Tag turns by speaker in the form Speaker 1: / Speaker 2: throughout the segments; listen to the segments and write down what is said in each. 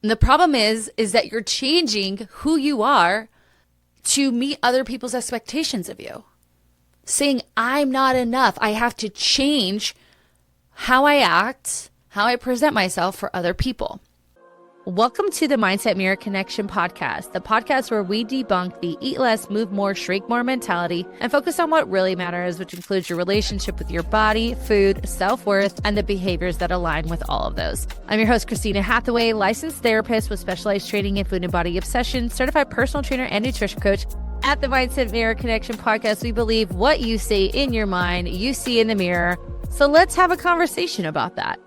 Speaker 1: And the problem is that you're changing who you are to meet other people's expectations of you. Saying, I'm not enough. I have to change how I act, how I present myself for other people. Welcome to the Mindset Mirror Connection podcast, the podcast where we debunk the eat less, move more, shrink more mentality and focus on what really matters, which includes your relationship with your body, food, self-worth, and the behaviors that align with all of those. I'm your host, Christina Hathaway, licensed therapist with specialized training in food and body obsession, certified personal trainer and nutrition coach. At the Mindset Mirror Connection podcast, we believe what you say in your mind, you see in the mirror. So let's have a conversation about that.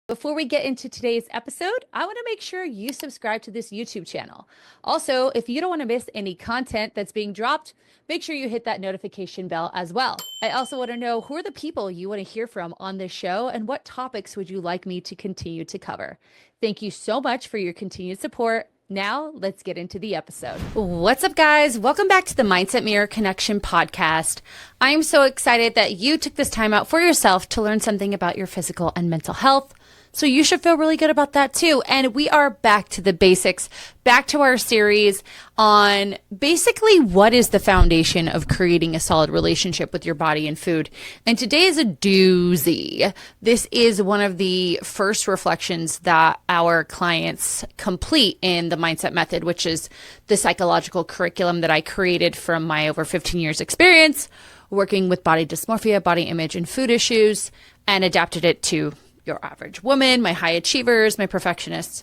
Speaker 1: Before we get into today's episode, I want to make sure you subscribe to this YouTube channel. Also, if you don't want to miss any content that's being dropped, make sure you hit that notification bell as well. I also want to know who are the people you want to hear from on this show and what topics would you like me to continue to cover. Thank you so much for your continued support. Now, let's get into the episode. What's up, guys? Welcome back to the Mindset Mirror Connection podcast. I'm so excited that you took this time out for yourself to learn something about your physical and mental health. So you should feel really good about that too. And we are back to the basics, back to our series on basically what is the foundation of creating a solid relationship with your body and food. And today is a doozy. This is one of the first reflections that our clients complete in the Mindset Method, which is the psychological curriculum that I created from my over 15 years experience working with body dysmorphia, body image, and food issues, and adapted it to your average woman, my high achievers, my perfectionists.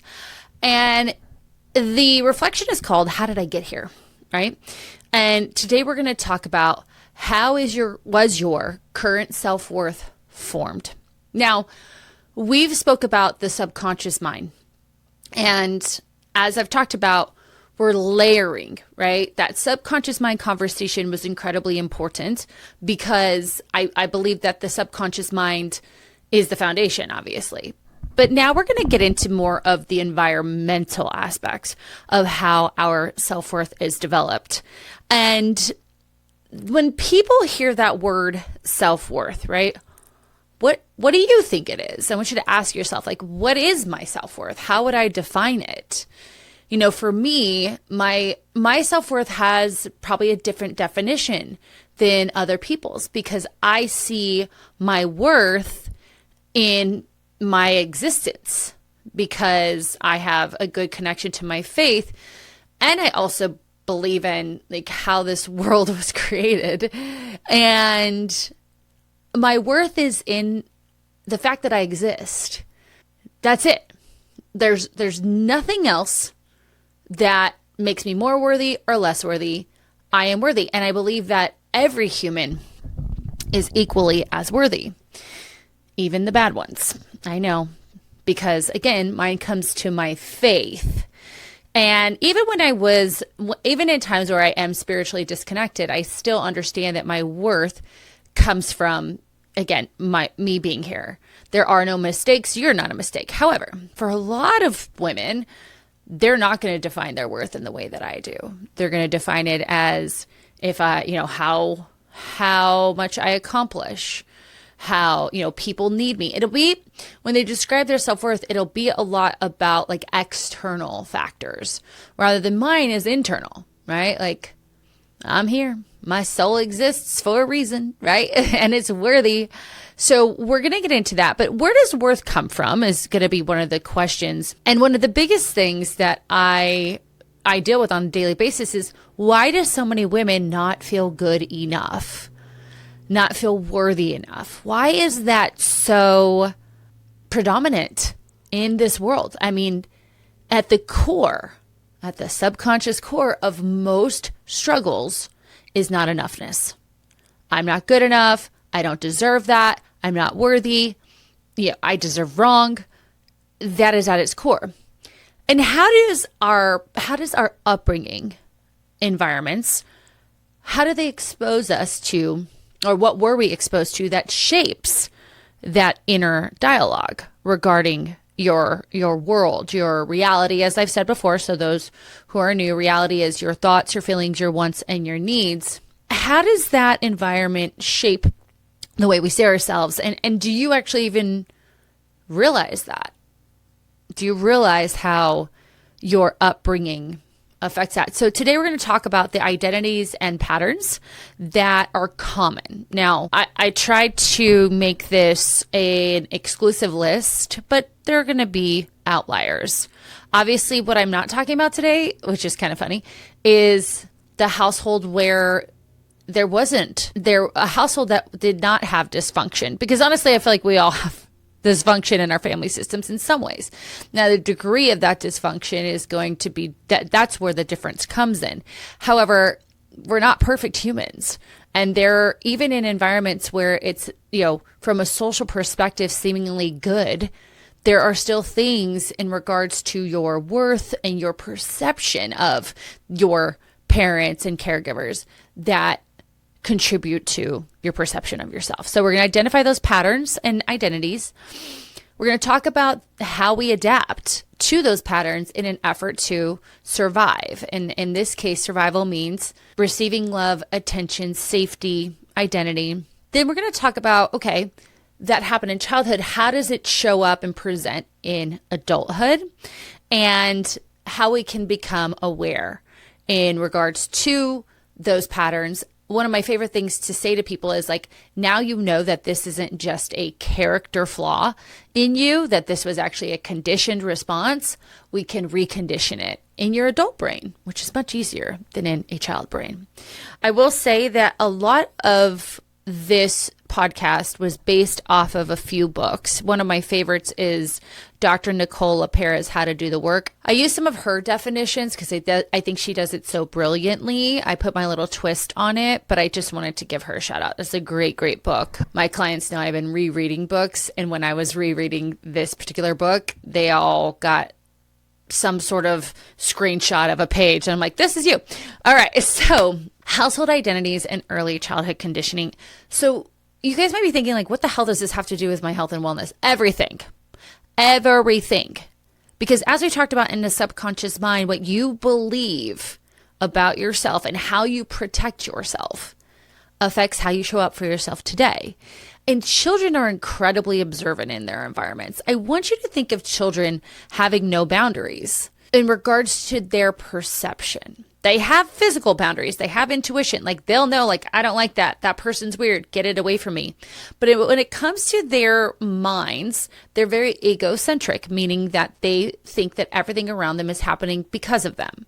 Speaker 1: And the reflection is called, How Did I Get Here? Right? And today we're going to talk about how was your current self-worth formed? Now, we've spoke about the subconscious mind. And as I've talked about, we're layering, right? That subconscious mind conversation was incredibly important because I believe that the subconscious mind is the foundation, obviously. But now we're going to get into more of the environmental aspects of how our self-worth is developed. And when people hear that word self-worth, right? What do you think it is? I want you to ask yourself, like, what is my self-worth? How would I define it? You know, for me, my self-worth has probably a different definition than other people's because I see my worth in my existence because I have a good connection to my faith. And I also believe in like how this world was created. And my worth is in the fact that I exist. That's it. There's nothing else that makes me more worthy or less worthy. I am worthy. And I believe that every human is equally as worthy. Even the bad ones. I know. Because again, mine comes to my faith. And even in times where I am spiritually disconnected, I still understand that my worth comes from, again, me being here. There are no mistakes. You're not a mistake. However, for a lot of women, they're not going to define their worth in the way that I do. They're going to define it as if how much I accomplish, how, people need me. It'll be, when they describe their self-worth, it'll be a lot about like external factors rather than mine is internal, right? Like, I'm here. My soul exists for a reason, right? And it's worthy. So we're going to get into that. But where does worth come from is going to be one of the questions. And one of the biggest things that I deal with on a daily basis is, why do so many women not feel good enough? Not feel worthy enough? Why is that so predominant in this world? I mean, at the subconscious core of most struggles is not enoughness. I'm not good enough. I don't deserve that. I'm not worthy. Yeah, I deserve wrong. That is at its core. And how does our upbringing environments, how do they expose us to, or what were we exposed to that shapes that inner dialogue regarding your world, your reality? As I've said before, so those who are new, reality is your thoughts, your feelings, your wants, and your needs. How does that environment shape the way we see ourselves? And do you actually even realize that? Do you realize how your upbringing affects that? So today we're going to talk about the identities and patterns that are common. Now, I tried to make this an exclusive list, but there are going to be outliers. Obviously, what I'm not talking about today, which is kind of funny, is the household where a household that did not have dysfunction. Because honestly, I feel like we all have dysfunction in our family systems in some ways. Now, the degree of that dysfunction is going to be that's where the difference comes in. However, we're not perfect humans. And they're even in environments where it's, from a social perspective, seemingly good, there are still things in regards to your worth and your perception of your parents and caregivers that contribute to your perception of yourself. So we're going to identify those patterns and identities. We're going to talk about how we adapt to those patterns in an effort to survive. And in this case, survival means receiving love, attention, safety, identity. Then we're going to talk about, okay, that happened in childhood. How does it show up and present in adulthood? And how we can become aware in regards to those patterns. One of my favorite things to say to people is like, now you know that this isn't just a character flaw in you, that this was actually a conditioned response. We can recondition it in your adult brain, which is much easier than in a child brain. I will say that a lot of this podcast was based off of a few books. One of my favorites is Dr. Nicole LePera's How to Do the Work. I use some of her definitions because I think she does it so brilliantly. I put my little twist on it, but I just wanted to give her a shout out. It's a great, great book. My clients know I've been rereading books, and when I was rereading this particular book, they all got some sort of screenshot of a page. And I'm like, this is you. All right. So household identities and early childhood conditioning. So you guys might be thinking like, what the hell does this have to do with my health and wellness? Everything. Because as we talked about in the subconscious mind, what you believe about yourself and how you protect yourself affects how you show up for yourself today. And children are incredibly observant in their environments. I want you to think of children having no boundaries in regards to their perception. They have physical boundaries. They have intuition. Like they'll know, like, I don't like that. That person's weird. Get it away from me. But when it comes to their minds, they're very egocentric, meaning that they think that everything around them is happening because of them.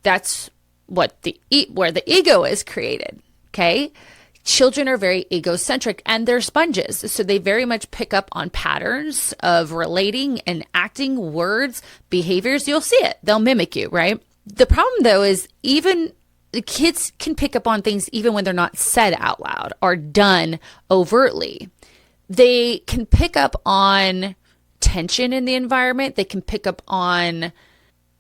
Speaker 1: That's where the ego is created. Okay. Children are very egocentric and they're sponges. So they very much pick up on patterns of relating and acting, words, behaviors. You'll see it. They'll mimic you, right? The problem though is even the kids can pick up on things even when they're not said out loud or done overtly. They can pick up on tension in the environment. They can pick up on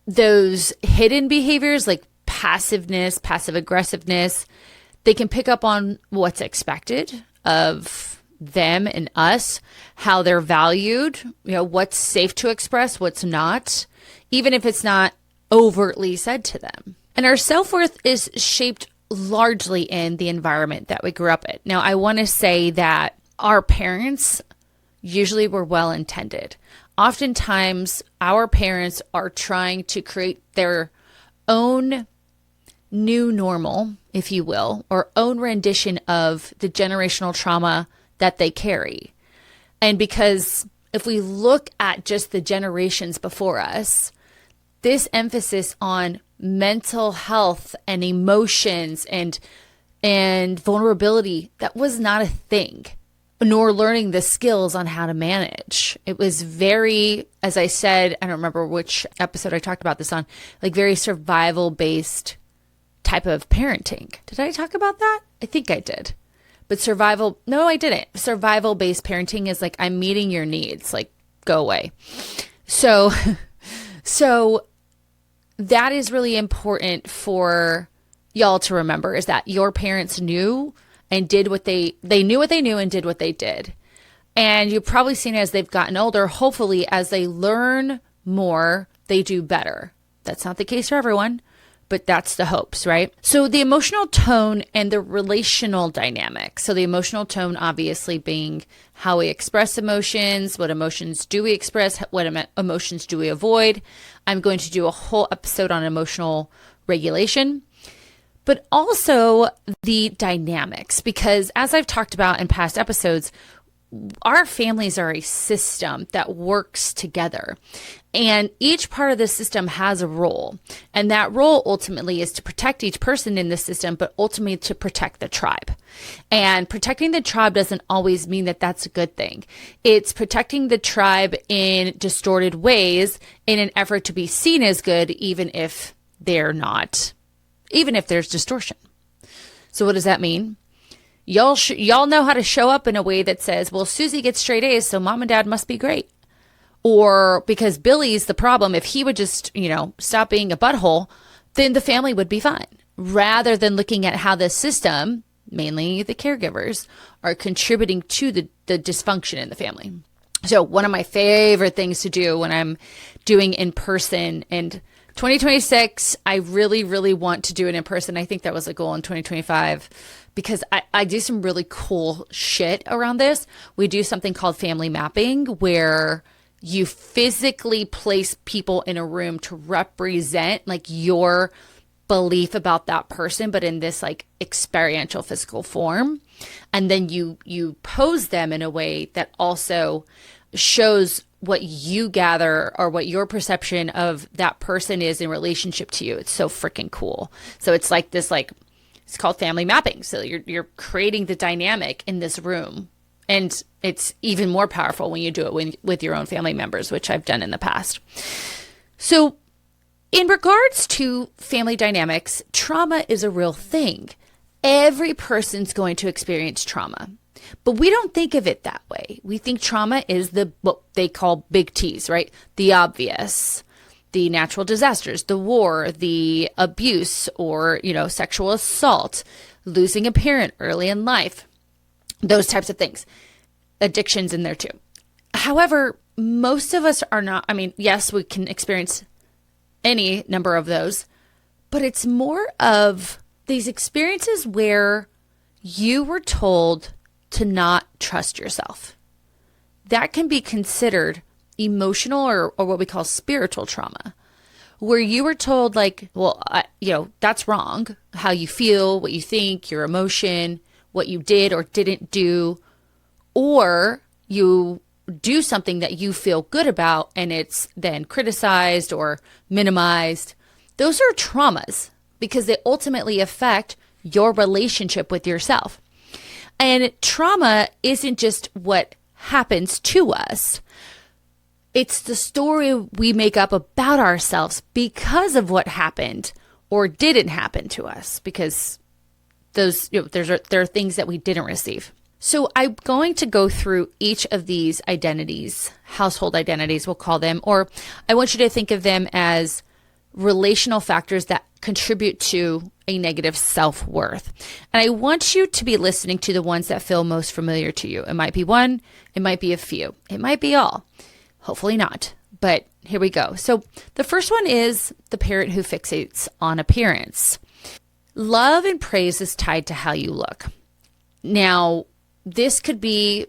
Speaker 1: those hidden behaviors like passiveness, passive aggressiveness. They can pick up on what's expected of them and us, how they're valued, what's safe to express, what's not, even if it's not overtly said to them. And our self-worth is shaped largely in the environment that we grew up in. Now, I want to say that our parents usually were well-intended. Oftentimes, our parents are trying to create their own new normal, if you will, or own rendition of the generational trauma that they carry. And because if we look at just the generations before us, this emphasis on mental health and emotions and vulnerability, that was not a thing, nor learning the skills on how to manage. It was very, as I said, I don't remember which episode I talked about this on, like very survival-based type of parenting. Did I talk about that? I think I did. But no, I didn't. Survival-based parenting is like, I'm meeting your needs, like go away. So that is really important for y'all to remember, is that your parents knew and did what they knew what they knew and did what they did. And you've probably seen as they've gotten older, hopefully as they learn more, they do better. That's not the case for everyone, but that's the hopes, right? So the emotional tone and the relational dynamic. So the emotional tone obviously being how we express emotions, what emotions do we express, what emotions do we avoid. I'm going to do a whole episode on emotional regulation, but also the dynamics, because as I've talked about in past episodes, our families are a system that works together, and each part of the system has a role, and that role ultimately is to protect each person in the system, but ultimately to protect the tribe. And protecting the tribe doesn't always mean that that's a good thing. It's protecting the tribe in distorted ways in an effort to be seen as good, even if they're not, even if there's distortion. So what does that mean? Y'all know how to show up in a way that says, well, Susie gets straight A's, so mom and dad must be great. Or because Billy's the problem, if he would just, stop being a butthole, then the family would be fine. Rather than looking at how the system, mainly the caregivers, are contributing to the dysfunction in the family. So one of my favorite things to do when I'm doing in person, and 2026, I really, really want to do it in person. I think that was a goal in 2025. Because I do some really cool shit around this. We do something called family mapping, where you physically place people in a room to represent like your belief about that person, but in this like experiential physical form. And then you pose them in a way that also shows what you gather or what your perception of that person is in relationship to you. It's so freaking cool. So it's like this, it's called family mapping. So you're creating the dynamic in this room. And it's even more powerful when you do it with your own family members, which I've done in the past. So in regards to family dynamics, trauma is a real thing. Every person's going to experience trauma, but we don't think of it that way. We think trauma is what they call big T's, right? The obvious. The natural disasters, the war, the abuse, or, sexual assault, losing a parent early in life, those types of things. Addictions in there too. However, most of us are not, yes, we can experience any number of those, but it's more of these experiences where you were told to not trust yourself. That can be considered emotional or what we call spiritual trauma, where you were told that's wrong. How you feel, what you think, your emotion, what you did or didn't do, or you do something that you feel good about and it's then criticized or minimized. Those are traumas because they ultimately affect your relationship with yourself. And trauma isn't just what happens to us. It's the story we make up about ourselves because of what happened or didn't happen to us, because those, there are things that we didn't receive. So I'm going to go through each of these identities, household identities, we'll call them, or I want you to think of them as relational factors that contribute to a negative self-worth. And I want you to be listening to the ones that feel most familiar to you. It might be one, it might be a few, it might be all. Hopefully not, but here we go. So the first one is the parent who fixates on appearance. Love and praise is tied to how you look. Now, this could be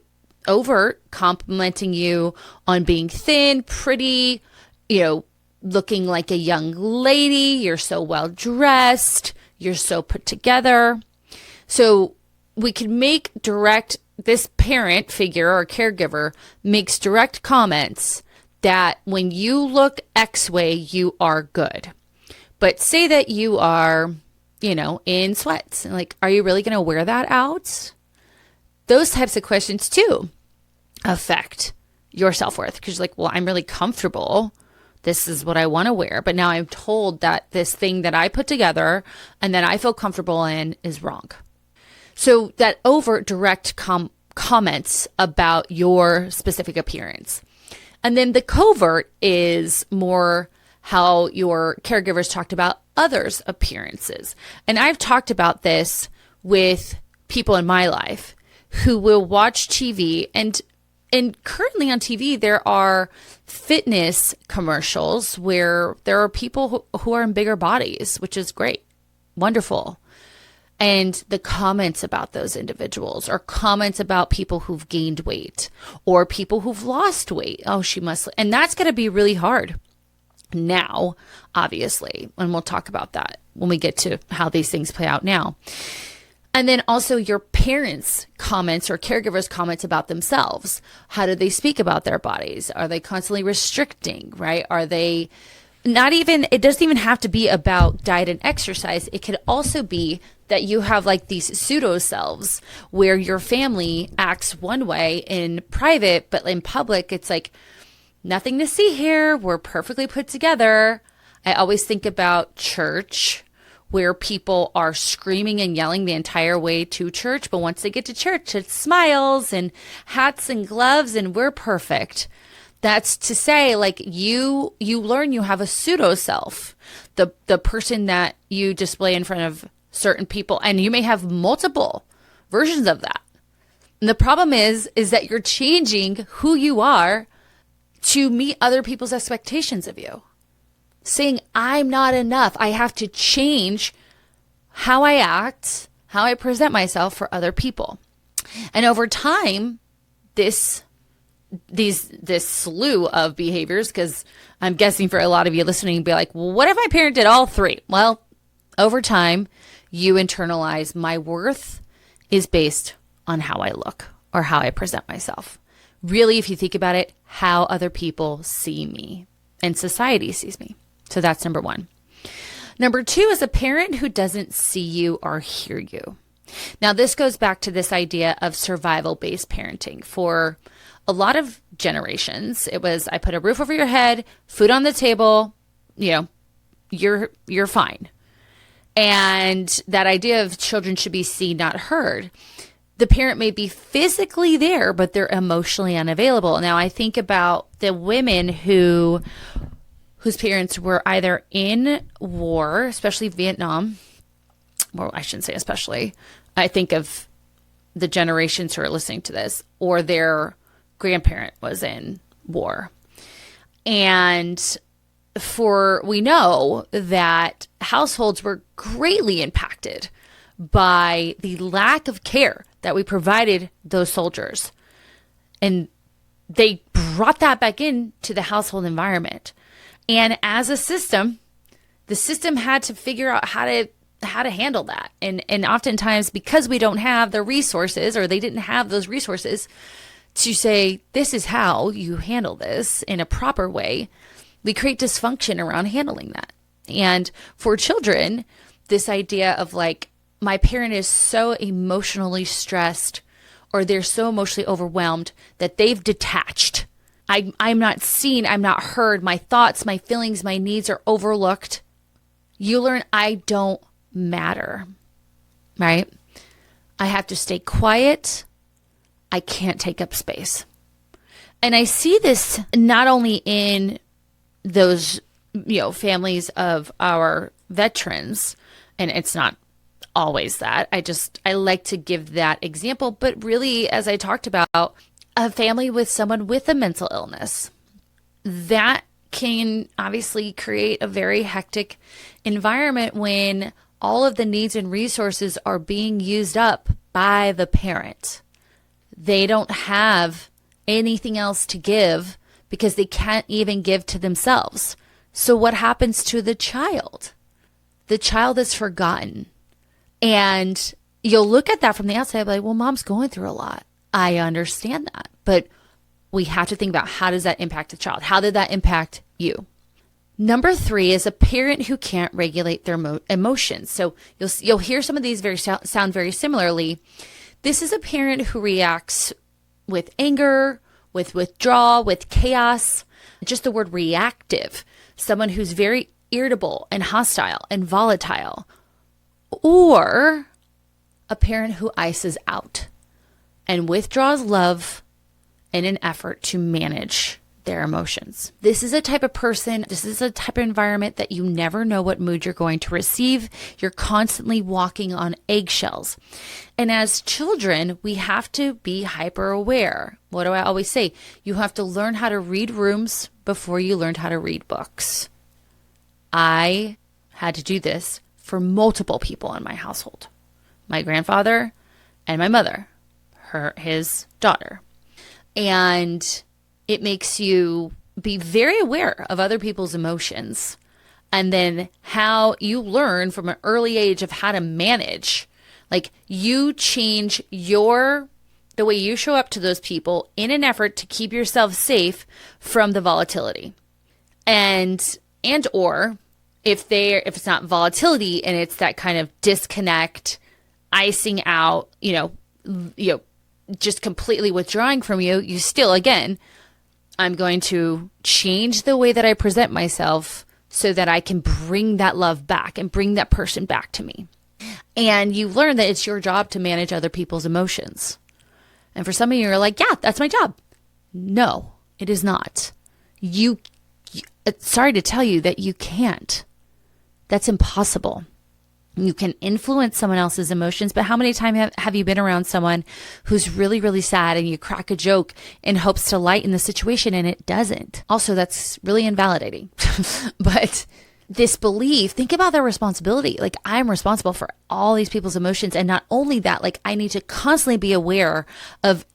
Speaker 1: overt, complimenting you on being thin, pretty, looking like a young lady, you're so well dressed, you're so put together. So we can make this parent figure or caregiver makes direct comments that when you look X way, you are good. But say that you are, in sweats. Are you really going to wear that out? Those types of questions too affect your self-worth, because you're like, well, I'm really comfortable. This is what I want to wear. But now I'm told that this thing that I put together and that I feel comfortable in is wrong. So that overt direct comments about your specific appearance. And then the covert is more how your caregivers talked about others' appearances. And I've talked about this with people in my life who will watch TV, and And currently on TV, there are fitness commercials where there are people who are in bigger bodies, which is great, wonderful. And the comments about those individuals or comments about people who've gained weight or people who've lost weight. Oh, she must. And that's going to be really hard now, obviously. And we'll talk about that when we get to how these things play out now. And then also your parents' comments or caregivers' comments about themselves. How do they speak about their bodies? Are they constantly restricting, right? Are they not even, it doesn't even have to be about diet and exercise. It could also be that you have like these pseudo selves where your family acts one way in private, but in public, it's like nothing to see here. We're perfectly put together. I always think about church, where people are screaming and yelling the entire way to church. But once they get to church, it's smiles and hats and gloves and we're perfect. That's to say, like, you learn you have a pseudo self, the person that you display in front of certain people, and you may have multiple versions of that. And the problem is that you're changing who you are to meet other people's expectations of you. Saying, I'm not enough. I have to change how I act, how I present myself for other people. And over time, this slew of behaviors, because I'm guessing for a lot of you listening, be like, well, what if my parent did all three? Well, over time, you internalize my worth is based on how I look or how I present myself. Really, if you think about it, how other people see me and society sees me. So that's number one. Number two is a parent who doesn't see you or hear you. Now, this goes back to this idea of survival-based parenting. For a lot of generations, it was, I put a roof over your head, food on the table, you're fine. And that idea of children should be seen, not heard. The parent may be physically there, but they're emotionally unavailable. Now, I think about the women whose parents were either in war, especially Vietnam. Well, I shouldn't say especially. I think of the generations who are listening to this, or their grandparent was in war. And we know that households were greatly impacted by the lack of care that we provided those soldiers. And they brought that back into the household environment. And as a system, the system had to figure out how to handle that. And oftentimes, because we don't have the resources, or they didn't have those resources to say, this is how you handle this in a proper way, we create dysfunction around handling that. And for children, this idea of like, my parent is so emotionally stressed, or they're so emotionally overwhelmed that they've detached. I'm not seen, I'm not heard, my thoughts, my feelings, my needs are overlooked. You learn I don't matter, right? I have to stay quiet. I can't take up space. And I see this not only in those, families of our veterans, and it's not always that. I like to give that example, but really, as I talked about, a family with someone with a mental illness, that can obviously create a very hectic environment when all of the needs and resources are being used up by the parent. They don't have anything else to give because they can't even give to themselves. So what happens to the child? The child is forgotten. And you'll look at that from the outside, like, well, mom's going through a lot. I understand that. But we have to think about, how does that impact the child? How did that impact you? Number three is a parent who can't regulate their emotions. So you'll hear some of these sound very similarly. This is a parent who reacts with anger, with withdrawal, with chaos. Just the word reactive. Someone who's very irritable and hostile and volatile. Or a parent who ices out and withdraws love in an effort to manage their emotions. This is a type of person, this is a type of environment that you never know what mood you're going to receive. You're constantly walking on eggshells. And as children, we have to be hyper aware. What do I always say? You have to learn how to read rooms before you learned how to read books. I had to do this for multiple people in my household. My grandfather and my mother, his daughter. And it makes you be very aware of other people's emotions, and then how you learn from an early age of how to manage. Like, you change the way you show up to those people in an effort to keep yourself safe from the volatility. And or if it's not volatility and it's that kind of disconnect, icing out, just completely withdrawing from you, you still, again, I'm going to change the way that I present myself so that I can bring that love back and bring that person back to me. And you learn that it's your job to manage other people's emotions. And for some of you, you're like, yeah, that's my job. No, it is not. Sorry to tell you that you can't. That's impossible. You can influence someone else's emotions, but how many times have you been around someone who's really, really sad and you crack a joke in hopes to lighten the situation and it doesn't? Also, that's really invalidating. But this belief, think about their responsibility. Like, I'm responsible for all these people's emotions. And not only that, like, I need to constantly be aware of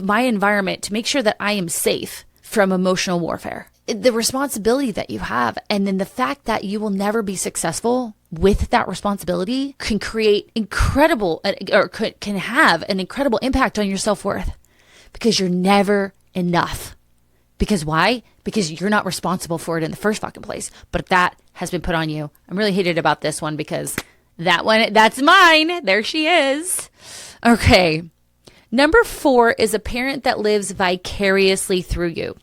Speaker 1: my environment to make sure that I am safe from emotional warfare. The responsibility that you have, and then the fact that you will never be successful with that responsibility can create can have an incredible impact on your self-worth, because you're never enough. Because why? Because you're not responsible for it in the first fucking place, but that has been put on you. I'm really heated about this one because that's mine. There she is. Okay. Number 4 is a parent that lives vicariously through you.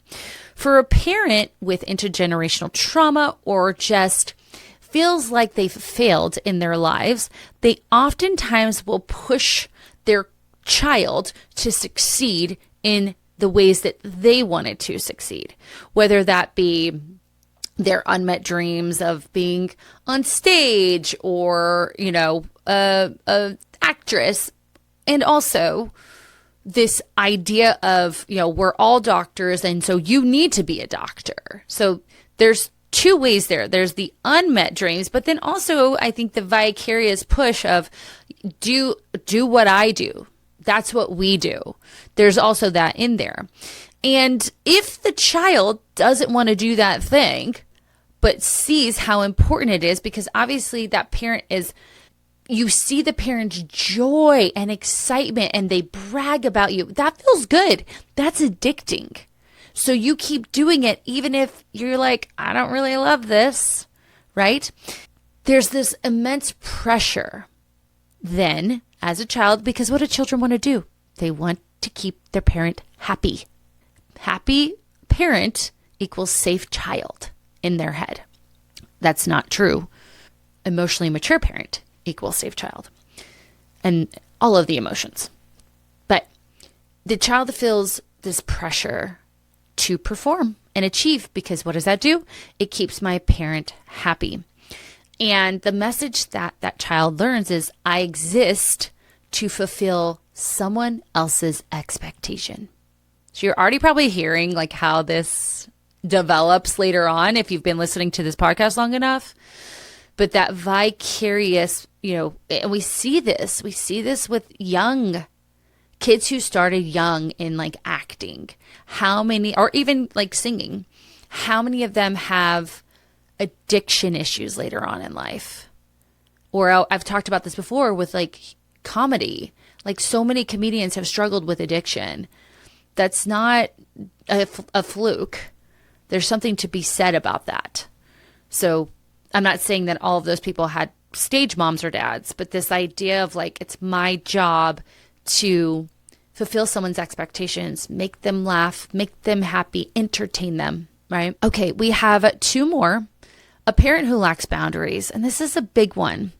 Speaker 1: For a parent with intergenerational trauma or just feels like they've failed in their lives, they oftentimes will push their child to succeed in the ways that they wanted to succeed, whether that be their unmet dreams of being on stage or, a actress, and also this idea of, we're all doctors, and so you need to be a doctor. So there's 2 ways there. There's the unmet dreams, but then also I think the vicarious push of do what I do. That's what we do. There's also that in there. And if the child doesn't want to do that thing, but sees how important it is, because obviously that parent you see the parent's joy and excitement and they brag about you. That feels good. That's addicting. So you keep doing it even if you're like, I don't really love this, right? There's this immense pressure then as a child, because what do children want to do? They want to keep their parent happy. Happy parent equals safe child in their head. That's not true. Emotionally mature parent equals safe child, and all of the emotions. But the child feels this pressure to perform and achieve, because what does that do? It keeps my parent happy. And the message that that child learns is, I exist to fulfill someone else's expectation. So you're already probably hearing like how this develops later on if you've been listening to this podcast long enough. But that vicarious, and we see this with young kids who started young in like acting. How many, or even like singing, how many of them have addiction issues later on in life? Or I've talked about this before with like comedy. Like, so many comedians have struggled with addiction. That's not a fluke. There's something to be said about that. So I'm not saying that all of those people had stage moms or dads, but this idea of like, it's my job to fulfill someone's expectations, make them laugh, make them happy, entertain them, right? Okay, we have 2 more. A parent who lacks boundaries, and this is a big one.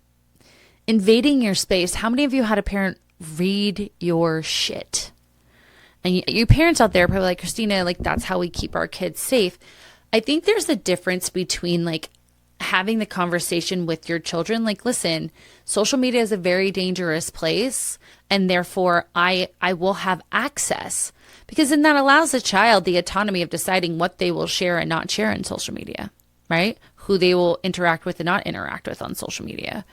Speaker 1: Invading your space. How many of you had a parent read your shit And you parents out there are probably like, Christina, like that's how we keep our kids safe. I think there's a difference between like having the conversation with your children. Like, listen, social media is a very dangerous place. And therefore I will have access, because then that allows the child the autonomy of deciding what they will share and not share in social media, right? Who they will interact with and not interact with on social media.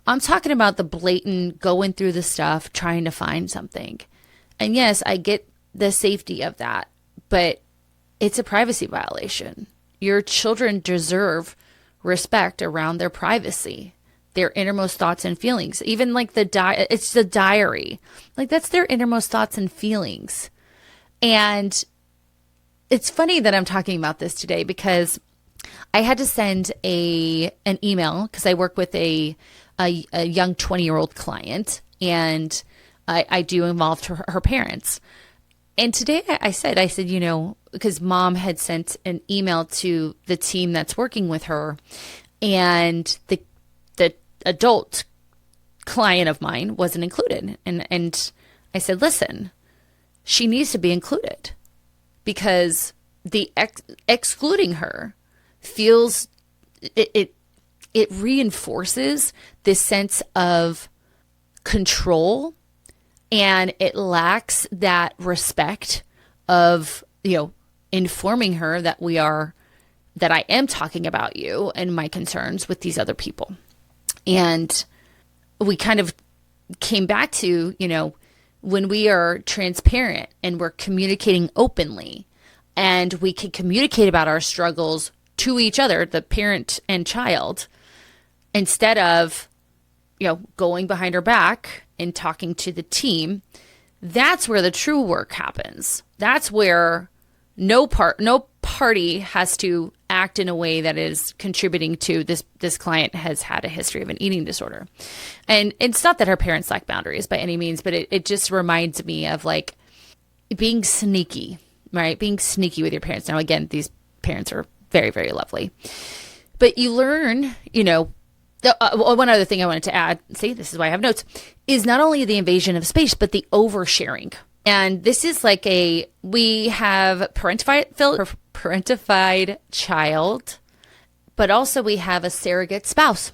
Speaker 1: I'm talking about the blatant going through the stuff, trying to find something. And yes, I get the safety of that, but it's a privacy violation. Your children deserve respect around their privacy, their innermost thoughts and feelings. Even like it's the diary. Like that's their innermost thoughts and feelings. And it's funny that I'm talking about this today because I had to send an email because I work with a young 20-year-old client, and I do involve her parents. And today I said, you know, because mom had sent an email to the team that's working with her, and the adult client of mine wasn't included. And I said, listen, she needs to be included, because the excluding her feels it reinforces this sense of control, and it lacks that respect of, you know, informing her that I am talking about you and my concerns with these other people. And we kind of came back to, you know, when we are transparent and we're communicating openly, and we can communicate about our struggles to each other, the parent and child, instead of, you know, going behind our back and talking to the team, that's where the true work happens. That's where no party has to act in a way that is contributing to this client has had a history of an eating disorder. And it's not that her parents lack boundaries by any means, but it just reminds me of like being sneaky, right? Being sneaky with your parents. Now, again, these parents are very, very lovely. But you learn, you know, one other thing I wanted to add, see, this is why I have notes, is not only the invasion of space, but the oversharing. And this is like we have parentified child, but also we have a surrogate spouse.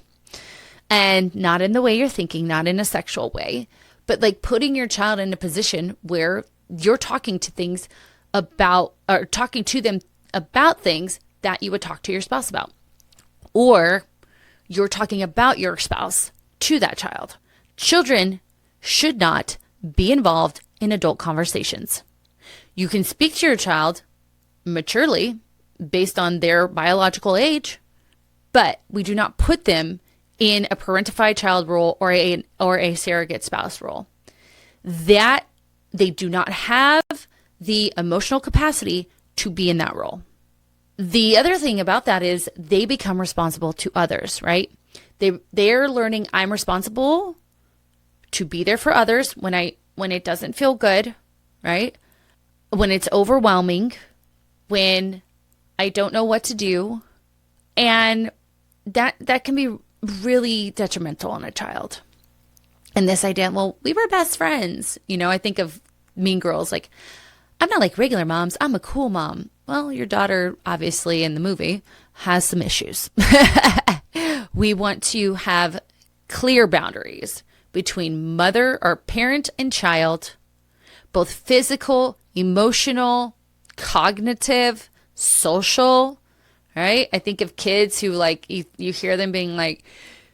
Speaker 1: And not in the way you're thinking, not in a sexual way, but like putting your child in a position where you're talking to them about things that you would talk to your spouse about. Or you're talking about your spouse to that child. Children should not be involved in adult conversations. You can speak to your child maturely based on their biological age, but we do not put them in a parentified child role or a surrogate spouse role. That they do not have the emotional capacity to be in that role. The other thing about that is they become responsible to others, right? They're learning I'm responsible to be there for others when it doesn't feel good, right? When it's overwhelming, when I don't know what to do. And that can be really detrimental on a child. And this idea, well, we were best friends. You know, I think of Mean Girls, like, I'm not like regular moms, I'm a cool mom. Well, your daughter, obviously, in the movie, has some issues. We want to have clear boundaries between mother or parent and child, both physical, emotional, cognitive, social, right? I think of kids who like, you hear them being like,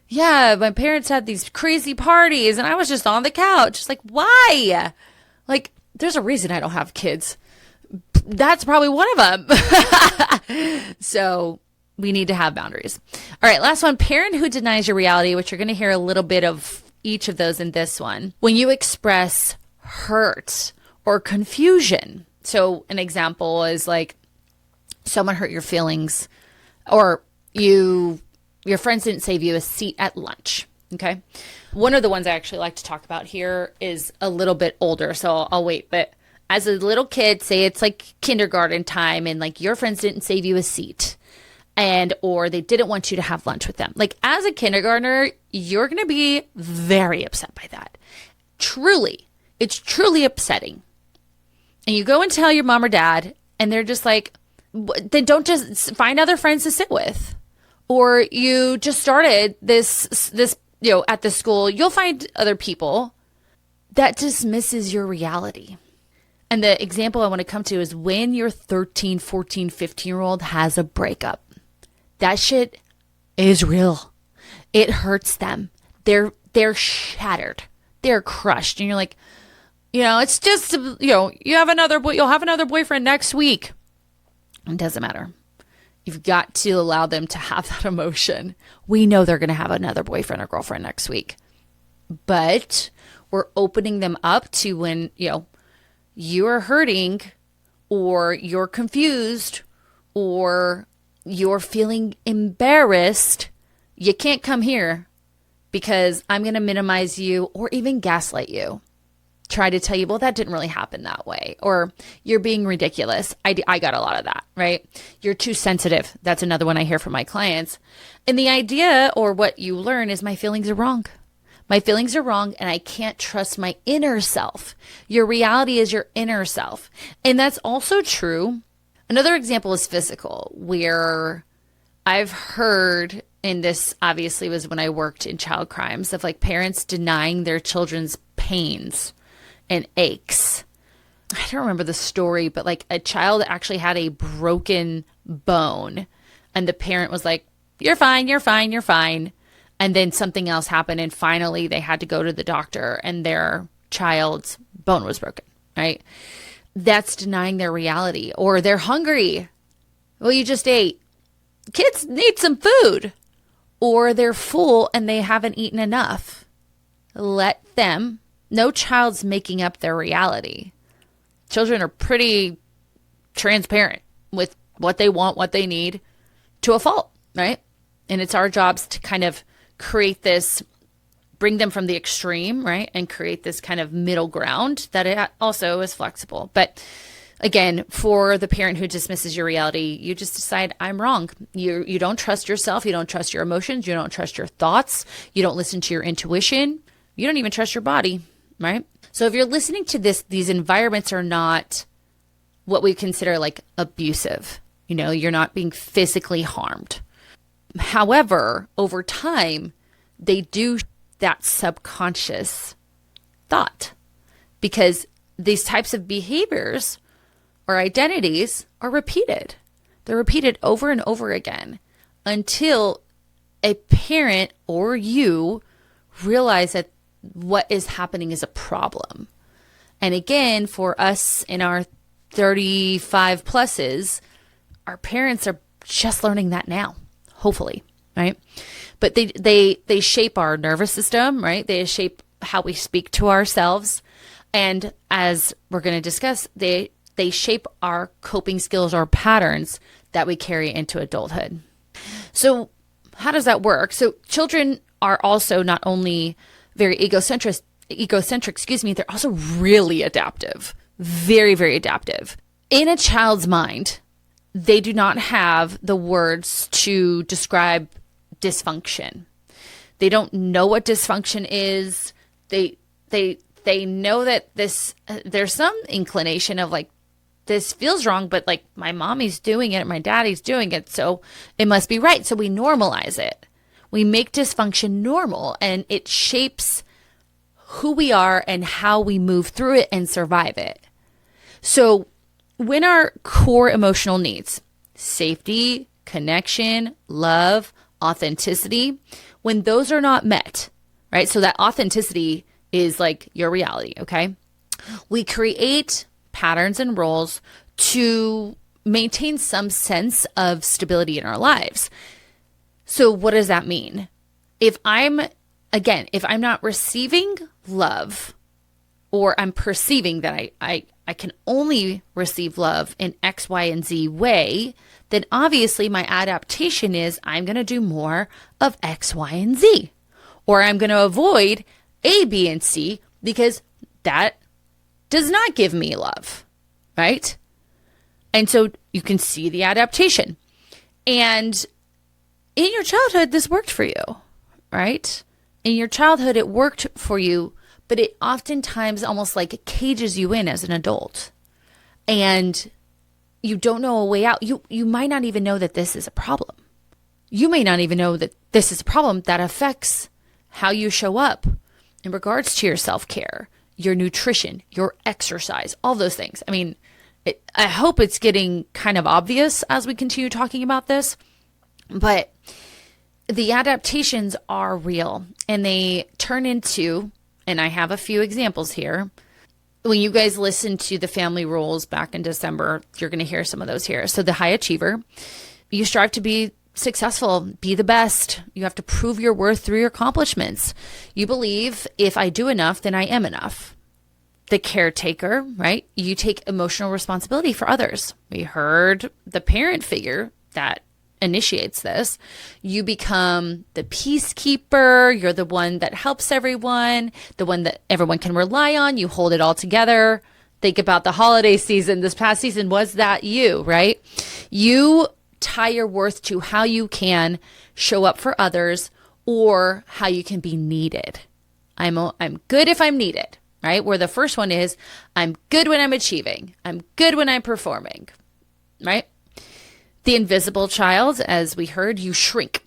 Speaker 1: yeah, my parents had these crazy parties and I was just on the couch. It's like, why? Like, there's a reason I don't have kids. That's probably one of them. So we need to have boundaries. All right, last one, parent who denies your reality, which you're going to hear a little bit of each of those in this one. When you express hurt or confusion. So an example is like someone hurt your feelings, or your friends didn't save you a seat at lunch. Okay. One of the ones I actually like to talk about here is a little bit older, so I'll wait. But as a little kid, say it's like kindergarten time and like your friends didn't save you a seat or they didn't want you to have lunch with them. Like as a kindergartner, you're going to be very upset by that. Truly, it's truly upsetting. and you go and tell your mom or dad, and they're just like, then don't just find other friends to sit with. Or you just started this, at the school, you'll find other people. That dismisses your reality. And the example I want to come to is when your 13, 14, 15-year-old has a breakup. That shit is real. It hurts them. They're shattered. They're crushed. And you're like, it's just, you'll have another boyfriend next week. It doesn't matter. You've got to allow them to have that emotion. We know they're going to have another boyfriend or girlfriend next week. But we're opening them up to when, you're hurting or you're confused or you're feeling embarrassed. You can't come here because I'm going to minimize you or even gaslight you. Try to tell you, well, that didn't really happen that way. Or you're being ridiculous. I got a lot of that, right? You're too sensitive. That's another one I hear from my clients. And the idea or what you learn is my feelings are wrong. My feelings are wrong and I can't trust my inner self. Your reality is your inner self. And that's also true. Another example is physical, where I've heard, and this obviously was when I worked in child crimes, of like parents denying their children's pains and aches. I don't remember the story, but like a child actually had a broken bone and the parent was like, you're fine, you're fine, you're fine. And then something else happened and finally they had to go to the doctor and their child's bone was broken, right? That's denying their reality. Or they're hungry. Well, you just ate. Kids need some food. Or they're full and they haven't eaten enough. Let them. No child's making up their reality. Children are pretty transparent with what they want, what they need, to a fault, right? And it's our jobs to kind of create this, bring them from the extreme, right? And create this kind of middle ground that it also is flexible. But again, for the parent who dismisses your reality, you just decide, I'm wrong. You don't trust yourself. You don't trust your emotions. You don't trust your thoughts. You don't listen to your intuition. You don't even trust your body, right? So if you're listening to this, these environments are not what we consider like abusive. You're not being physically harmed. However, over time, they do that subconscious thought because these types of behaviors or identities are repeated. They're repeated over and over again until a parent or you realize that what is happening is a problem. And again, for us in our 35 pluses, our parents are just learning that now. Hopefully, right? But they shape our nervous system, right? They shape how we speak to ourselves. And as we're going to discuss, they shape our coping skills or patterns that we carry into adulthood. So how does that work? So children are also not only very egocentric, they're also really adaptive, very, very adaptive. In a child's mind, they do not have the words to describe dysfunction. They don't know what dysfunction is. They know that there's some inclination of like, this feels wrong, but like my mommy's doing it, my daddy's doing it, so it must be right. So we normalize it. We make dysfunction normal and it shapes who we are and how we move through it and survive it. So when our core emotional needs, safety, connection, love, authenticity, when those are not met, right? So that authenticity is like your reality, okay? We create patterns and roles to maintain some sense of stability in our lives. So what does that mean? If I'm not receiving love, or I'm perceiving that I can only receive love in X, Y, and Z way, then obviously my adaptation is I'm going to do more of X, Y, and Z. Or I'm going to avoid A, B, and C because that does not give me love, right? And so you can see the adaptation. And in your childhood, this worked for you, right? In your childhood, it worked for you, but it oftentimes almost like cages you in as an adult. and you don't know a way out. You might not even know that this is a problem. You may not even know that this is a problem that affects how you show up in regards to your self-care, your nutrition, your exercise, all those things. I mean, I hope it's getting kind of obvious as we continue talking about this, but the adaptations are real and they turn into, and I have a few examples here. When you guys listen to the family rules back in December, you're going to hear some of those here. So the high achiever, you strive to be successful, be the best. You have to prove your worth through your accomplishments. You believe if I do enough, then I am enough. The caretaker, right? You take emotional responsibility for others. We heard the parent figure that initiates this. You become the peacekeeper. You're the one that helps everyone, the one that everyone can rely on. You hold it all together. Think about the holiday season. This past season, was that you, right? You tie your worth to how you can show up for others or how you can be needed. I'm good if I'm needed, right? Where the first one is, I'm good when I'm achieving. I'm good when I'm performing, right? The invisible child, as we heard, you shrink.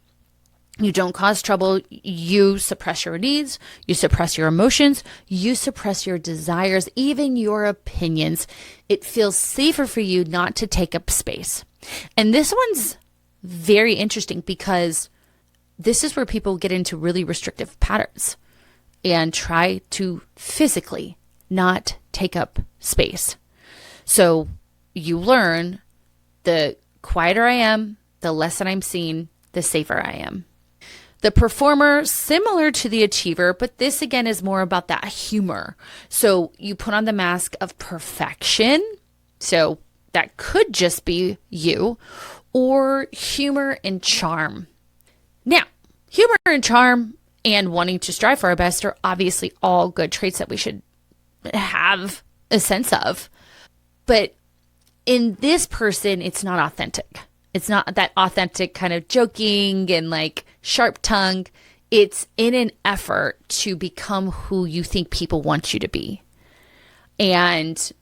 Speaker 1: You don't cause trouble. You suppress your needs. You suppress your emotions. You suppress your desires, even your opinions. It feels safer for you not to take up space. And this one's very interesting because this is where people get into really restrictive patterns and try to physically not take up space. So you learn the quieter I am, the less that I'm seen, the safer I am. The performer, similar to the achiever, but this again is more about that humor. So you put on the mask of perfection. So that could just be you, or humor and charm. Now, humor and charm and wanting to strive for our best are obviously all good traits that we should have a sense of. But in this person, it's not authentic. It's not that authentic kind of joking and like sharp tongue. It's in an effort to become who you think people want you to be. And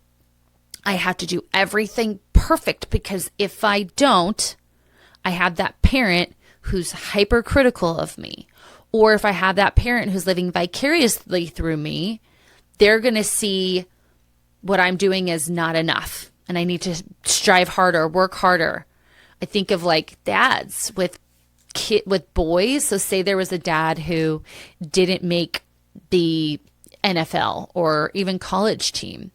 Speaker 1: I have to do everything perfect because if I don't, I have that parent who's hypercritical of me. Or if I have that parent who's living vicariously through me, they're going to see what I'm doing as not enough. And I need to strive harder, work harder. I think of like dads with boys. So say there was a dad who didn't make the NFL or even college team.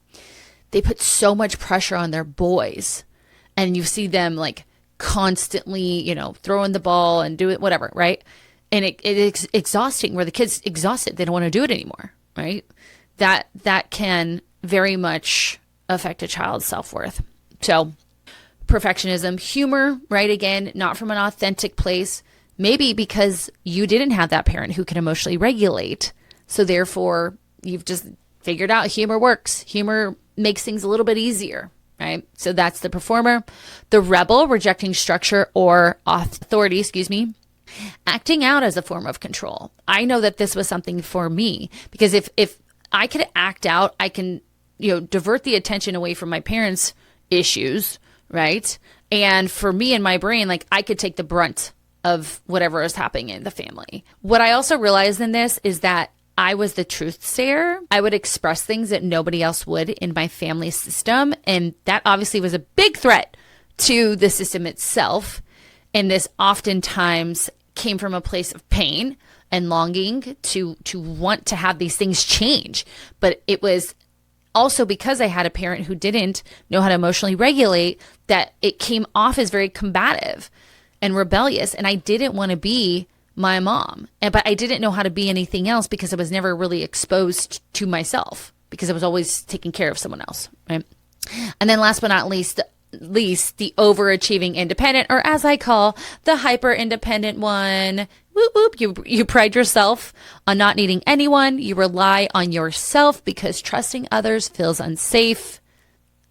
Speaker 1: They put so much pressure on their boys. And you see them like constantly, throwing the ball and doing whatever, right? And it's exhausting where the kid's exhausted. They don't want to do it anymore, right? That can very much affect a child's self-worth. So perfectionism, humor, right? Again, not from an authentic place, maybe because you didn't have that parent who can emotionally regulate. So therefore you've just figured out humor works. Humor makes things a little bit easier, right? So that's the performer. The rebel, rejecting structure or authority, acting out as a form of control. I know that this was something for me because if I could act out, I can, divert the attention away from my parents' issues, right? And for me and my brain, like I could take the brunt of whatever is happening in the family. What I also realized in this is that I was the truth sayer. I would express things that nobody else would in my family system. And that obviously was a big threat to the system itself. And this oftentimes came from a place of pain and longing to want to have these things change. But it was also because I had a parent who didn't know how to emotionally regulate that it came off as very combative and rebellious. And I didn't want to be my mom. But I didn't know how to be anything else because I was never really exposed to myself because I was always taking care of someone else, right? And then last but not least, the overachieving independent, or as I call the hyper independent one. Whoop, whoop. You pride yourself on not needing anyone. You rely on yourself because trusting others feels unsafe.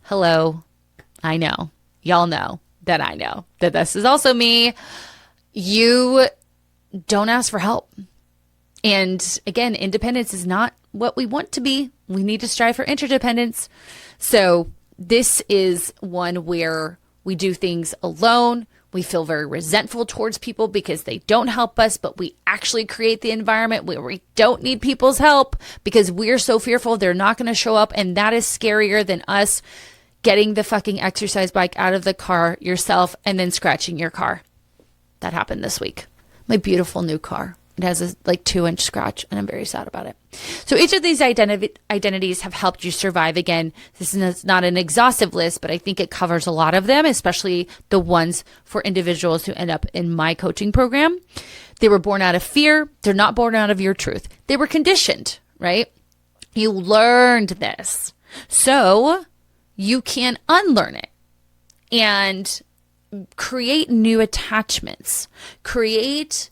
Speaker 1: Hello. I know. Y'all know that I know that this is also me. You don't ask for help. And again, independence is not what we want to be. We need to strive for interdependence. So this is one where we do things alone. We feel very resentful towards people because they don't help us, but we actually create the environment where we don't need people's help because we're so fearful they're not going to show up. And that is scarier than us getting the fucking exercise bike out of the car yourself and then scratching your car. That happened this week. My beautiful new car. It has a 2-inch scratch and I'm very sad about it. So each of these identities have helped you survive. Again, this is not an exhaustive list, but I think it covers a lot of them, especially the ones for individuals who end up in my coaching program. They were born out of fear. They're not born out of your truth. They were conditioned, right? You learned this. So you can unlearn it and create new attachments, create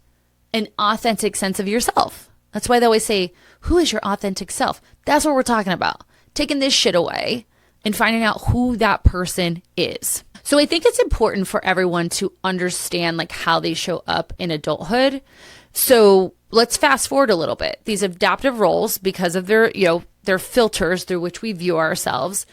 Speaker 1: an authentic sense of yourself. That's why they always say, who is your authentic self? That's what we're talking about. Taking this shit away and finding out who that person is. So I think it's important for everyone to understand how they show up in adulthood. So let's fast forward a little bit. These adaptive roles, because of their filters through which we view ourselves,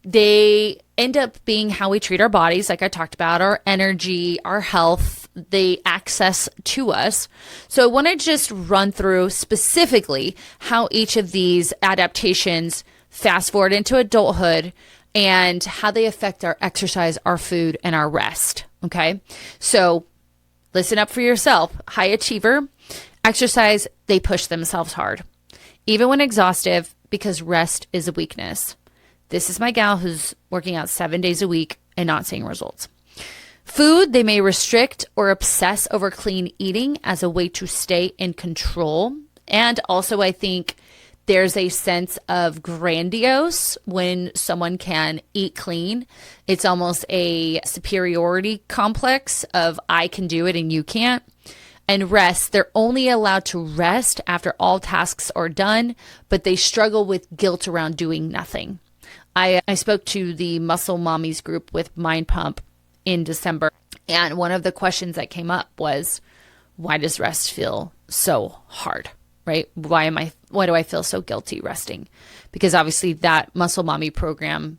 Speaker 1: they end up being how we treat our bodies, like I talked about, our energy, our health, the access to us. So I want to just run through specifically how each of these adaptations fast forward into adulthood and how they affect our exercise, our food, and our rest. Okay. So listen up for yourself. High achiever, exercise, they push themselves hard, even when exhaustive, because rest is a weakness. This is my gal who's working out 7 days a week and not seeing results. Food, they may restrict or obsess over clean eating as a way to stay in control. And also, I think there's a sense of grandiose when someone can eat clean. It's almost a superiority complex of I can do it and you can't. And rest, they're only allowed to rest after all tasks are done, but they struggle with guilt around doing nothing. I spoke to the Muscle Mommies group with Mind Pump in December. And one of the questions that came up was, why does rest feel so hard, right? Why do I feel so guilty resting? Because obviously that Muscle Mommy program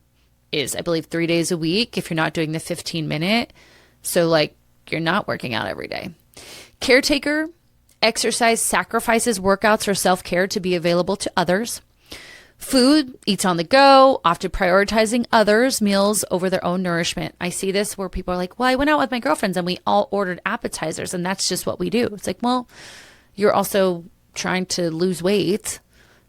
Speaker 1: is, I believe, 3 days a week if you're not doing the 15-minute. So you're not working out every day. Caretaker, exercise sacrifices workouts or self-care to be available to others. Food, eats on the go, often prioritizing others' meals over their own nourishment. I see this where people are like, well, I went out with my girlfriends and we all ordered appetizers and that's just what we do. It's like, well, you're also trying to lose weight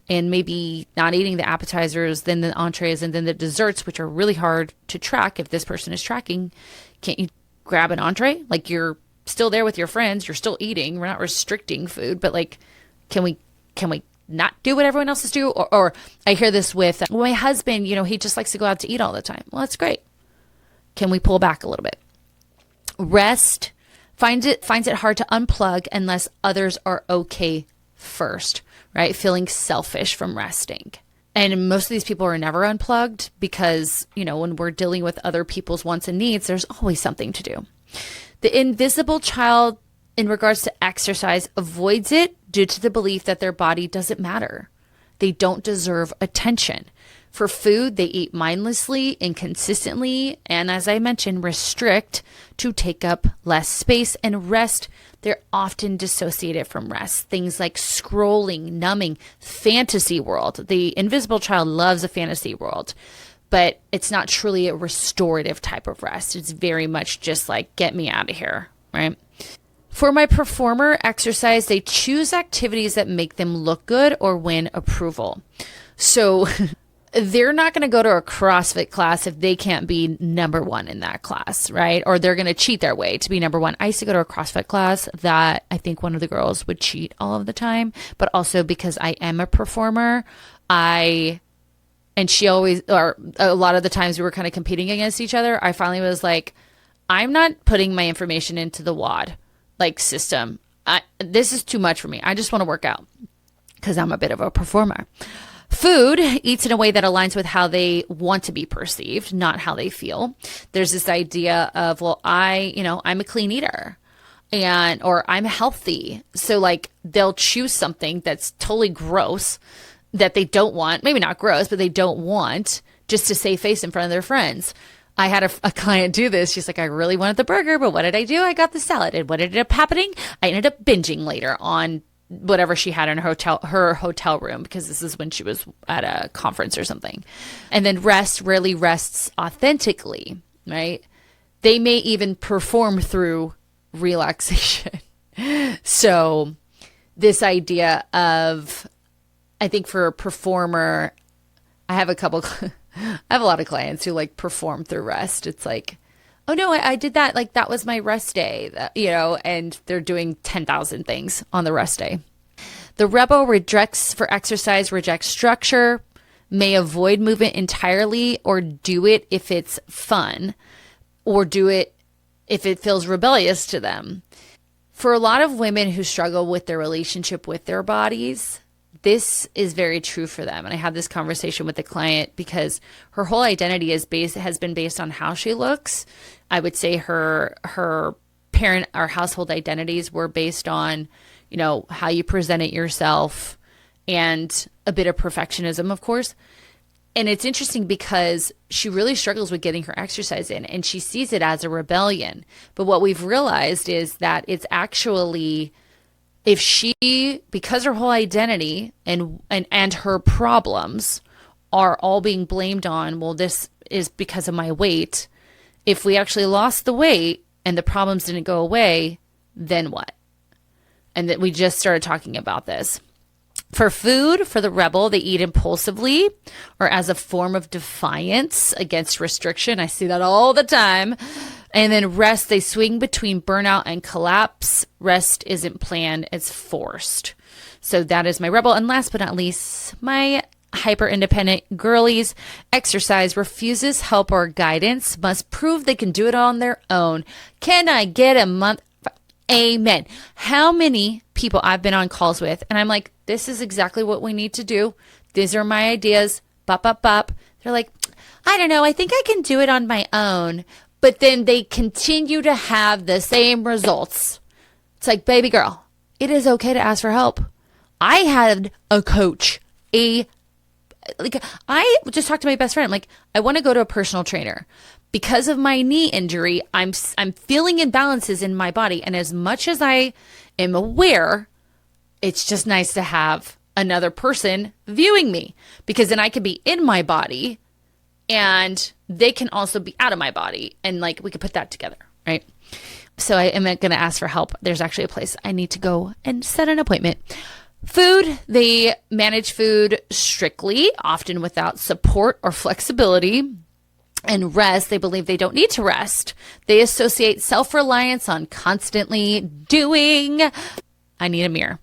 Speaker 1: and maybe not eating the appetizers, then the entrees, and then the desserts, which are really hard to track if this person is tracking. Can't you grab an entree? You're still there with your friends. You're still eating. We're not restricting food, but can we not do what everyone else is do? Or I hear this with my husband, he just likes to go out to eat all the time. Well, that's great. Can we pull back a little bit? Rest finds it hard to unplug unless others are okay first, right? Feeling selfish from resting. And most of these people are never unplugged because, when we're dealing with other people's wants and needs, there's always something to do. The invisible child, in regards to exercise, avoids it due to the belief that their body doesn't matter. They don't deserve attention. For food, they eat mindlessly, inconsistently, and as I mentioned, restrict to take up less space. And rest, they're often dissociated from rest. Things like scrolling, numbing, fantasy world. The invisible child loves a fantasy world, but it's not truly a restorative type of rest. It's very much just get me out of here, right? For my performer, exercise, they choose activities that make them look good or win approval. So they're not going to go to a CrossFit class if they can't be number one in that class, right? Or they're going to cheat their way to be number one. I used to go to a CrossFit class that I think one of the girls would cheat all of the time, but also because I am a performer, and she always, or a lot of the times we were kind of competing against each other. I finally was like, I'm not putting my information into the WOD system. This is too much for me. I just want to work out because I'm a bit of a performer. Food, eats in a way that aligns with how they want to be perceived, not how they feel. There's this idea of, well, I'm a clean eater or I'm healthy. So they'll choose something that's totally gross that they don't want, maybe not gross, but they don't want just to save face in front of their friends. I had a client do this. She's like, I really wanted the burger, but what did I do? I got the salad. And what ended up happening? I ended up binging later on whatever she had in her hotel room, because this is when she was at a conference or something. And then rest rarely rests authentically, right? They may even perform through relaxation. So this idea of, I think for a performer, I have a lot of clients who like perform through rest. It's like, oh no, I did that. Like that was my rest day, and they're doing 10,000 things on the rest day. The rebel rejects structure, may avoid movement entirely, or do it if it's fun, or do it if it feels rebellious to them. For a lot of women who struggle with their relationship with their bodies, this is very true for them. And I had this conversation with the client because her whole identity has been based on how she looks. I would say her parent or household identities were based on, how you presented yourself and a bit of perfectionism, of course. And it's interesting because she really struggles with getting her exercise in, and she sees it as a rebellion. But what we've realized is that it's actually, because her whole identity and her problems are all being blamed on, well, this is because of my weight. If we actually lost the weight and the problems didn't go away, then what? And that we just started talking about this. For food, for the rebel, they eat impulsively or as a form of defiance against restriction. I see that all the time. And then rest, they swing between burnout and collapse. Rest isn't planned, it's forced. So that is my rebel. And last but not least, my hyper-independent girlies. Exercise, refuses help or guidance, must prove they can do it on their own. Can I get a month? Amen. How many people I've been on calls with, and I'm like, this is exactly what we need to do. These are my ideas. Bop, bop, bop. They're like, I don't know. I think I can do it on my own. But then they continue to have the same results. It's like, baby girl, it is okay to ask for help. I had a coach, I just talked to my best friend. I'm like, I want to go to a personal trainer. Because of my knee injury, I'm feeling imbalances in my body. And as much as I am aware, it's just nice to have another person viewing me, because then I can be in my body and they can also be out of my body. And like, we could put that together, right? So I am going to ask for help. There's actually a place I need to go and set an appointment. Food, they manage food strictly, often without support or flexibility. And rest, they believe they don't need to rest. They associate self-reliance on constantly doing. I need a mirror.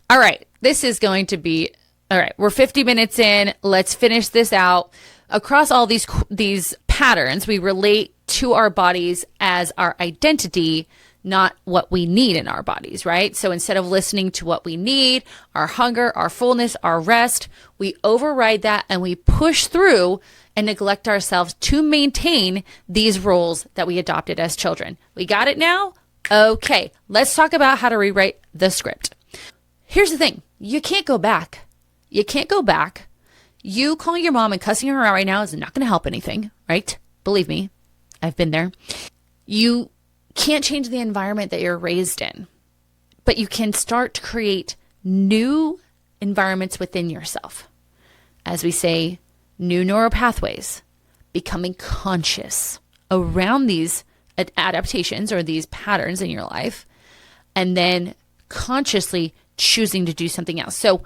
Speaker 1: All right, this is going to be, all right, we're 50 minutes in. Let's finish this out. Across all these patterns, we relate to our bodies as our identity, not what we need in our bodies, right? So instead of listening to what we need, our hunger, our fullness, our rest, we override that and we push through and neglect ourselves to maintain these roles that we adopted as children. We got it now? Okay, let's talk about how to rewrite the script. Here's the thing. You can't go back. You can't go back. You calling your mom and cussing her out right now is not going to help anything, right? Believe me, I've been there. You can't change the environment that you're raised in, but you can start to create new environments within yourself. As we say, new neural pathways, becoming conscious around these adaptations or these patterns in your life, and then consciously choosing to do something else. So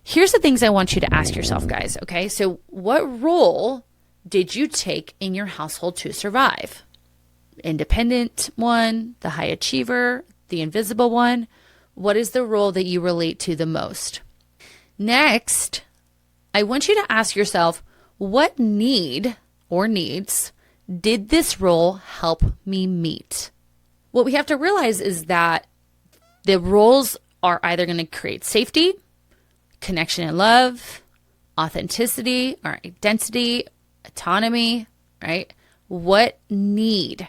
Speaker 1: here's the things I want you to ask yourself, guys. Okay. So what role did you take in your household to survive? Independent one, the high achiever, the invisible one. What is the role that you relate to the most? Next, I want you to ask yourself, what need or needs did this role help me meet? What we have to realize is that the roles are either going to create safety, connection and love, authenticity or identity, autonomy, right? What need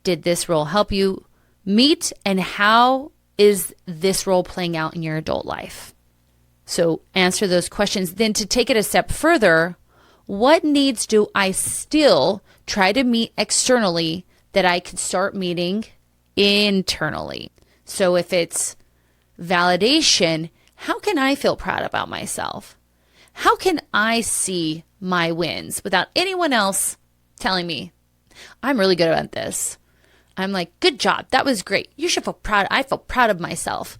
Speaker 1: did this role help you meet, and how is this role playing out in your adult life? So answer those questions. Then to take it a step further, what needs do I still try to meet externally that I could start meeting internally? So if it's validation, how can I feel proud about myself? How can I see my wins without anyone else telling me, I'm really good at this? I'm like, good job. That was great. You should feel proud. I feel proud of myself.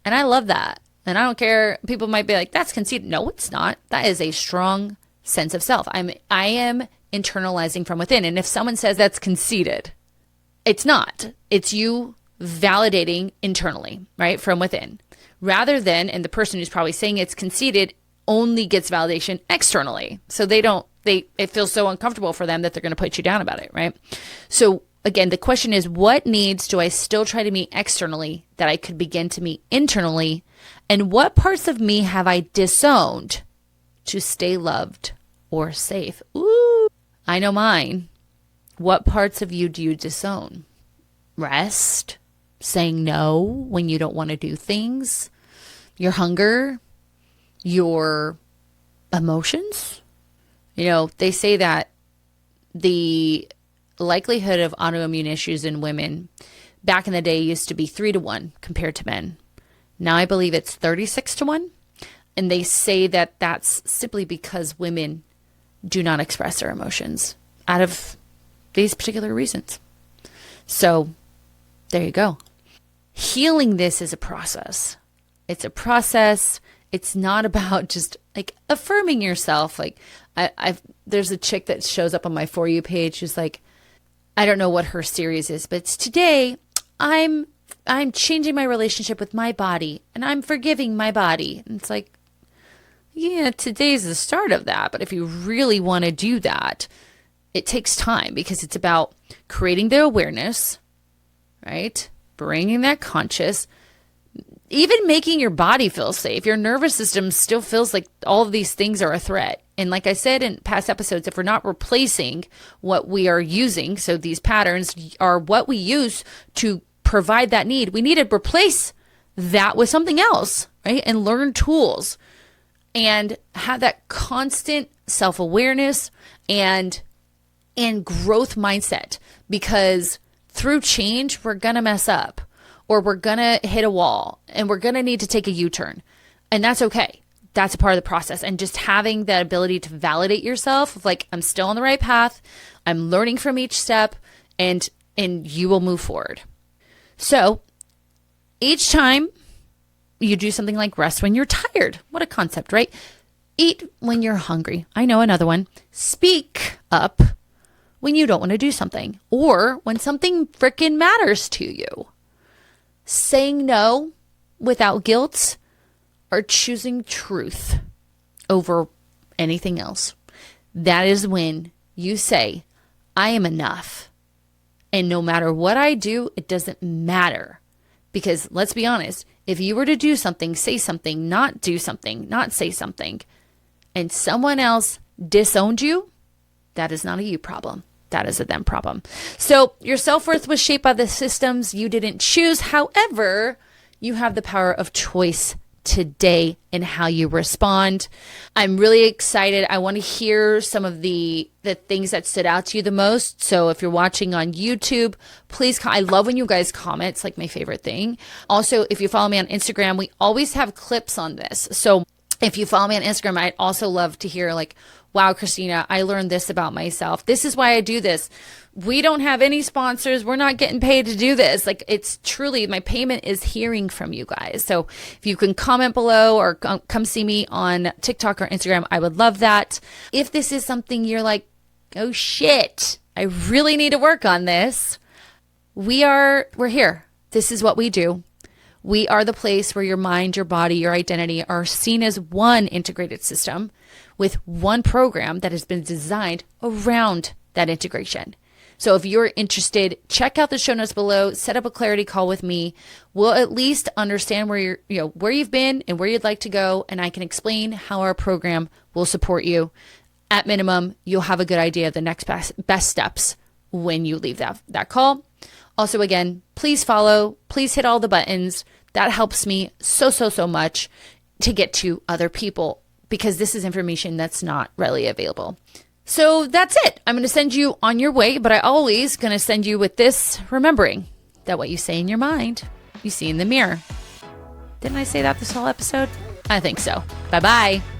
Speaker 1: And I love that. And I don't care. People might be like, that's conceited. No, it's not. That is a strong sense of self. I am internalizing from within. And if someone says that's conceited, it's not. It's you validating internally, right? From within. Rather than, and the person who's probably saying it's conceited only gets validation externally. So it feels so uncomfortable for them that they're going to put you down about it, right? So again, the question is, what needs do I still try to meet externally that I could begin to meet internally? And what parts of me have I disowned to stay loved or safe? Ooh, I know mine. What parts of you do you disown? Rest, saying no when you don't want to do things, your hunger, your emotions. You know, they say that the likelihood of autoimmune issues in women back in the day used to be 3-1 compared to men. Now I believe it's 36-1. And they say that that's simply because women do not express their emotions out of these particular reasons. So there you go. Healing this is a process. It's a process. It's not about just like affirming yourself. Like there's a chick that shows up on my For You page who's like, I don't know what her series is, but it's today I'm changing my relationship with my body and I'm forgiving my body. And it's like, yeah, today's the start of that. But if you really want to do that, it takes time because it's about creating the awareness, right? Bringing that conscious, even making your body feel safe. Your nervous system still feels like all of these things are a threat. And like I said in past episodes, if we're not replacing what we are using, so these patterns are what we use to provide that need, we need to replace that with something else, right? And learn tools and have that constant self-awareness and growth mindset, because through change, we're going to mess up or we're going to hit a wall and we're going to need to take a U-turn. And that's okay. That's a part of the process. And just having that ability to validate yourself of like, I'm still on the right path. I'm learning from each step and you will move forward. So each time you do something like rest when you're tired. What a concept, right? Eat when you're hungry. I know another one. Speak up when you don't want to do something or when something freaking matters to you. Saying no without guilt or choosing truth over anything else. That is when you say, I am enough. And no matter what I do, it doesn't matter. Because let's be honest, if you were to do something, say something, not do something, not say something, and someone else disowned you, that is not a you problem. That is a them problem. So your self-worth was shaped by the systems you didn't choose. However, you have the power of choice today in how you respond. I'm really excited. I want to hear some of the things that stood out to you the most. So if you're watching on YouTube, please, I love when you guys comment. It's like my favorite thing. Also, if you follow me on Instagram, we always have clips on this. So if you follow me on Instagram, I'd also love to hear like, wow, Christina, I learned this about myself. This is why I do this. We don't have any sponsors. We're not getting paid to do this. Like, it's truly, my payment is hearing from you guys. So if you can comment below or come see me on TikTok or Instagram, I would love that. If this is something you're like, oh shit, I really need to work on this, we're here. This is what we do. We are the place where your mind, your body, your identity are seen as one integrated system with one program that has been designed around that integration. So if you're interested, check out the show notes below, set up a clarity call with me. We'll at least understand where where you've been and where you'd like to go. And I can explain how our program will support you. At minimum, you'll have a good idea of the next best steps when you leave that call. Also, again, please follow, please hit all the buttons. That helps me so much to get to other people. because this is information that's not readily available. So that's it. I'm going to send you on your way, but I always going to send you with this remembering that what you say in your mind, you see in the mirror. Didn't I say that this whole episode? I think so. Bye-bye.